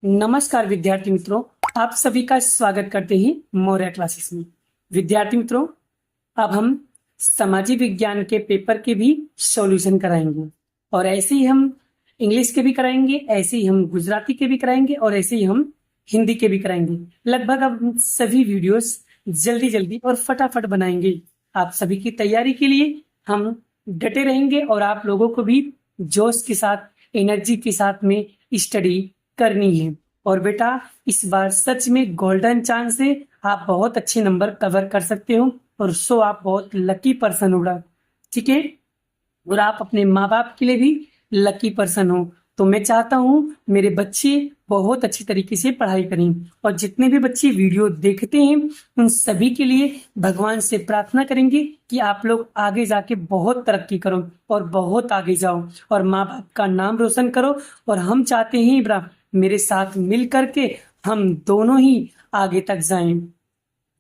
नमस्कार विद्यार्थी मित्रों, आप सभी का स्वागत करते हैं मौर्य क्लासेस में। विद्यार्थी मित्रों, अब हम सामाजिक विज्ञान के पेपर के भी सॉल्यूशन कराएंगे और ऐसे ही हम इंग्लिश के भी कराएंगे, ऐसे ही हम गुजराती के भी कराएंगे और ऐसे ही हम हिंदी के भी कराएंगे। लगभग अब हम सभी वीडियोस जल्दी जल्दी और फटाफट बनाएंगे। आप सभी की तैयारी के लिए हम डटे रहेंगे और आप लोगों को भी जोश के साथ, एनर्जी के साथ में स्टडी करनी है। और बेटा, इस बार सच में गोल्डन चांस है, आप बहुत अच्छे नंबर कवर कर सकते हो और सो आप बहुत लकी पर्सन हो बेटा, ठीक है। और आप अपने माँ बाप के लिए भी लकी पर्सन हो। तो मैं चाहता हूँ मेरे बच्चे बहुत अच्छी तरीके से पढ़ाई करें और जितने भी बच्चे वीडियो देखते हैं उन सभी के लिए भगवान से प्रार्थना करेंगे कि आप लोग आगे जाके बहुत तरक्की करो और बहुत आगे जाओ और माँ बाप का नाम रोशन करो। और हम चाहते हैं इब्राहिम, मेरे साथ मिल करके हम दोनों ही आगे तक जाएं,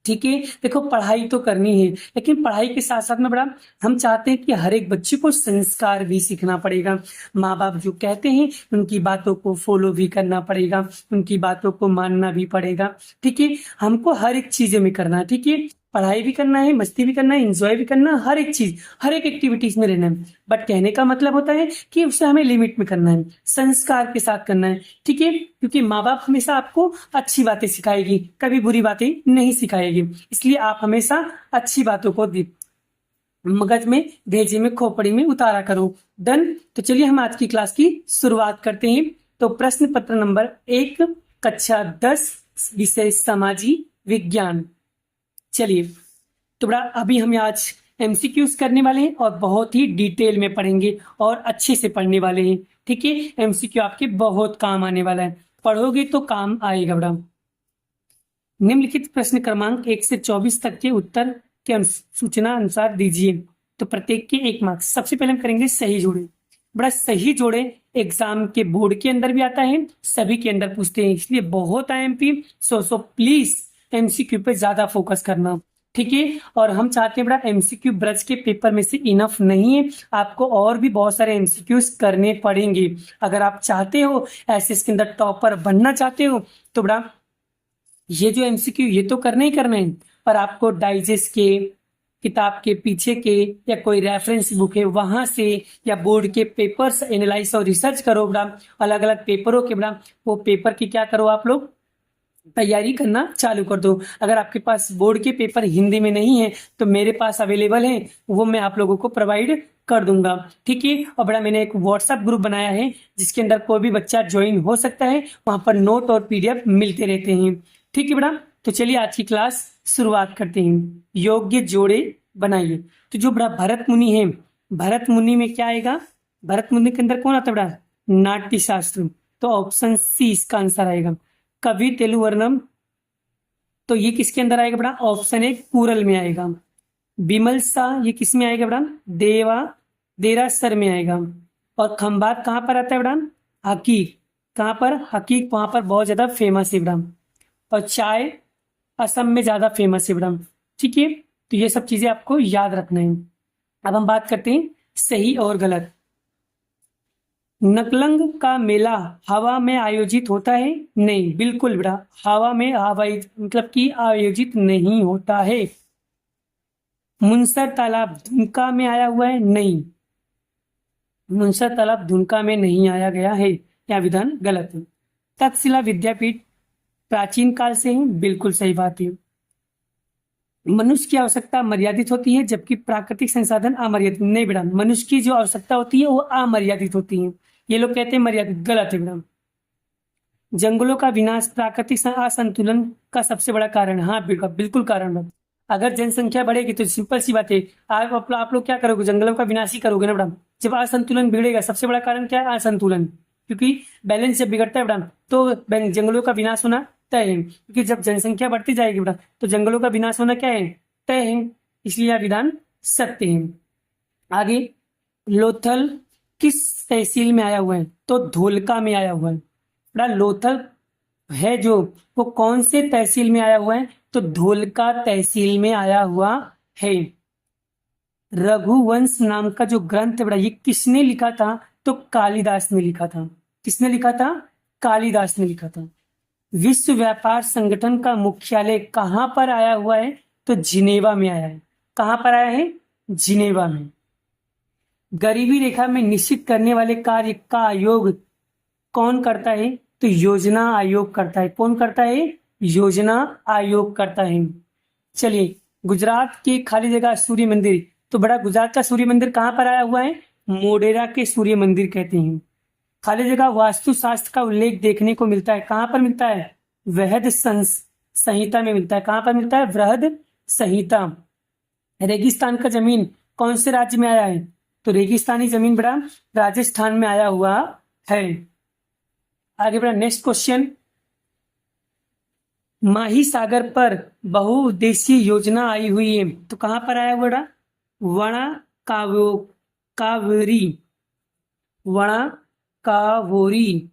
ठीक है। देखो, पढ़ाई तो करनी है, लेकिन पढ़ाई के साथ साथ में बड़ा हम चाहते हैं कि हर एक बच्चे को संस्कार भी सीखना पड़ेगा। माँ बाप जो कहते हैं उनकी बातों को फॉलो भी करना पड़ेगा, उनकी बातों को मानना भी पड़ेगा, ठीक है। हमको हर एक चीजों में करना है, ठीक है। पढ़ाई भी करना है, मस्ती भी करना है, एंजॉय भी करना है, हर एक चीज, हर एक एक्टिविटीज में रहना है। बट कहने का मतलब होता है कि उसे हमें लिमिट में करना है, संस्कार के साथ करना है, ठीक है। क्योंकि माँ बाप हमेशा आपको अच्छी बातें सिखाएगी, कभी बुरी बातें नहीं सिखाएगी। इसलिए आप हमेशा अच्छी बातों को मगज में, भेजे में, खोपड़ी में उतारा करो। डन। तो चलिए हम आज की क्लास की शुरुआत करते हैं। तो प्रश्न पत्र नंबर 1, कक्षा 10, विषय सामाजिक विज्ञान। चलिए, तो बड़ा अभी हम आज एमसीक्यूज करने वाले हैं और बहुत ही डिटेल में पढ़ेंगे और अच्छे से पढ़ने वाले हैं, ठीक है। एमसीक्यू आपके बहुत काम आने वाला है, पढ़ोगे तो काम आएगा बड़ा। निम्नलिखित प्रश्न क्रमांक 1 से 24 तक के उत्तर के सूचना अनुसार दीजिए। तो प्रत्येक के 1 मार्क्स। सबसे पहले हम करेंगे सही जोड़े। बड़ा सही जोड़े एग्जाम के बोर्ड के अंदर भी आता है, सभी के अंदर पूछते हैं, इसलिए बहुत आईएमपी। सो प्लीज एमसीक्यू पे ज्यादा फोकस करना, ठीक है। और हम चाहते हैं बड़ा एमसीक्यू ब्रज के पेपर में से इनफ नहीं है, आपको और भी बहुत सारे एमसीक्यूज करने पड़ेंगे। अगर आप चाहते हो एसएस के अंदर टॉपर बनना चाहते हो तो बड़ा ये जो एमसीक्यू ये तो करना ही करना है, पर आपको डाइजेस्ट के, किताब के पीछे के या कोई रेफरेंस बुक है वहां से या बोर्ड के पेपर्स एनालाइज और रिसर्च करो बड़ा, अलग अलग पेपरों के बड़ा, वो पेपर की क्या करो आप लोग तैयारी करना चालू कर दो। अगर आपके पास बोर्ड के पेपर हिंदी में नहीं है तो मेरे पास अवेलेबल है, वो मैं आप लोगों को प्रोवाइड कर दूंगा, ठीक है। और बड़ा मैंने एक व्हाट्सएप ग्रुप बनाया है जिसके अंदर कोई भी बच्चा ज्वाइन हो सकता है, वहां पर नोट और पीडीएफ मिलते रहते हैं, ठीक है बड़ा। तो चलिए आज की क्लास शुरुआत करते हैं। योग्य जोड़े बनाइए। तो जो बड़ा भरत मुनि है, भरत मुनि में क्या आएगा? भरत मुनि के अंदर कौन आता है बड़ा? नाट्य शास्त्र। तो ऑप्शन सी इसका आंसर आएगा। कवि तेलुवर्णम, तो ये किसके अंदर आएगा बड़ा? ऑप्शन 1 कुरल में आएगा। विमल शाह, ये किस में आएगा बड़ा? देरासर में आएगा। और खंबात कहाँ पर आता है बड़ा? हकीक। कहाँ पर? हकीक, वहां पर बहुत ज्यादा फेमस है बड़ा। और चाय असम में ज्यादा फेमस है बड़ा, ठीक है। तो ये सब चीजें आपको याद रखना है। अब हम बात करते हैं सही और गलत। नकलंग का मेला हवा में आयोजित होता है? नहीं, बिल्कुल बेटा, हवा में हवाई मतलब कि आयोजित नहीं होता है। मुनसर तालाब धुनका में आया हुआ है? नहीं, मुनसर तालाब धुनका में नहीं आया गया है, यह विधान गलत है। तक्षशिला विद्यापीठ प्राचीन काल से है? बिल्कुल सही बात है। मनुष्य की आवश्यकता मर्यादित होती है जबकि प्राकृतिक संसाधन अमर्यादित। नहीं बेटा, मनुष्य की जो आवश्यकता होती है वो अमर्यादित होती है, ये लोग कहते हैं मर्यादित, गलत है बेटा। जंगलों का विनाश प्राकृतिक असंतुलन का सबसे बड़ा कारण? हाँ बेटा, बिल्कुल कारण है। अगर जनसंख्या बढ़ेगी तो सिंपल सी बात है, आप लोग क्या करोगे? जंगलों का विनाश ही करोगे ना बेटा। जब असंतुलन बिगड़ेगा, सबसे बड़ा कारण क्या है? असंतुलन। क्योंकि बैलेंस जब बिगड़ता है बेटा तो जंगलों का विनाश होना तय है। क्योंकि जब जनसंख्या बढ़ती जाएगी बेटा तो जंगलों का विनाश होना क्या है? तय है। इसलिए यह विधान सत्य है। आगे, लोथल किस तहसील में आया हुआ है? तो धोलका में आया हुआ है बेटा। लोथल है जो, वो कौन से तहसील में आया हुआ है? तो धोलका तहसील में आया हुआ है। रघुवंश नाम का जो ग्रंथ है बेटा, ये किसने लिखा था? तो कालिदास ने लिखा था। किसने लिखा था? कालिदास ने लिखा था। विश्व व्यापार संगठन का मुख्यालय कहाँ पर आया हुआ है? तो जिनेवा में आया है। कहाँ पर आया है? जिनेवा में। गरीबी रेखा में निश्चित करने वाले कार्य का आयोग कौन करता है? तो योजना आयोग करता है। कौन करता है? योजना आयोग करता है। चलिए, गुजरात के खाली जगह सूर्य मंदिर, तो बड़ा गुजरात का सूर्य मंदिर कहाँ पर आया हुआ है? मोढेरा के सूर्य मंदिर कहते हैं। खाली जगह वास्तुशास्त्र का उल्लेख देखने को मिलता है। कहाँ पर मिलता है? वृहद संहिता में मिलता है। कहाँ पर मिलता है? वृहद संहिता। रेगिस्तान का जमीन कौन से राज्य में आया है? तो रेगिस्तानी जमीन बड़ा राजस्थान में आया हुआ है। आगे बढ़ा, नेक्स्ट क्वेश्चन। माही सागर पर बहुउद्देशीय योजना आई हुई है, तो कहां पर आया हुआ? वणा कावेरी, वणा कावेरी।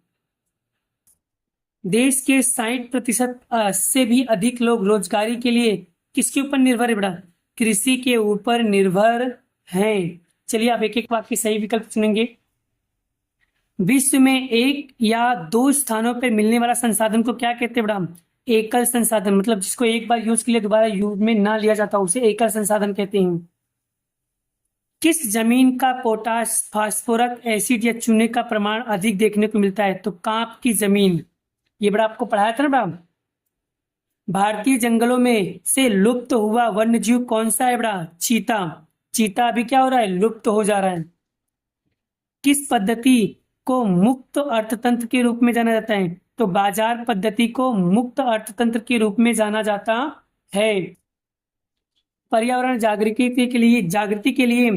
देश के 60% से भी अधिक लोग रोजगारी के लिए किसके ऊपर निर्भर है? बड़ा कृषि के ऊपर निर्भर हैं। चलिए, आप एक एक वाक्य सही विकल्प चुनेंगे। विश्व में एक या दो स्थानों पर मिलने वाला संसाधन को क्या कहते हैं? बड़ा एकल संसाधन, मतलब जिसको एक बार यूज के लिए दोबारा यूज में ना लिया जाता, उसे एकल संसाधन कहते हैं। किस जमीन का पोटास, फास्फोरस एसिड या चूने का प्रमाण अधिक देखने को मिलता है? तो कांप की जमीन। ये बड़ा आपको पढ़ाया था ना बड़ा। भारतीय जंगलों में से लुप्त हुआ वन्य जीव कौन सा है? बड़ा चीता। चीता अभी क्या हो रहा है? लुप्त हो जा रहा है। किस पद्धति को मुक्त अर्थतंत्र के रूप में जाना जाता है? तो बाजार पद्धति को मुक्त अर्थतंत्र के रूप में जाना जाता है। पर्यावरण जागृति के लिए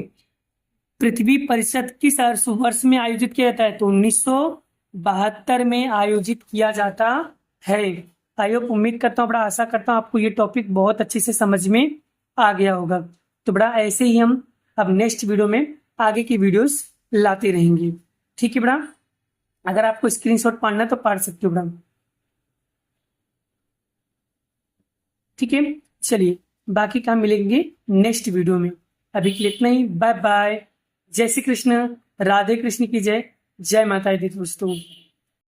पृथ्वी परिषद किस वर्ष में आयोजित किया जाता है? तो 1972 में आयोजित किया जाता है। आयोग उम्मीद करता हूँ, बड़ा आशा करता हूँ आपको ये टॉपिक बहुत अच्छे से समझ में आ गया होगा। तो बड़ा ऐसे ही हम अब नेक्स्ट वीडियो में आगे की वीडियोस लाते रहेंगे। ठीक है बड़ा, अगर आपको स्क्रीनशॉट पढ़ना है तो पढ़ सकते हो बड़ा। ठीक है, चलिए बाकी काम मिलेंगे नेक्स्ट वीडियो में। अभी के लिए इतना ही। Bye bye. जय श्री कृष्ण, राधे कृष्ण की जय। जय माता दी दोस्तों।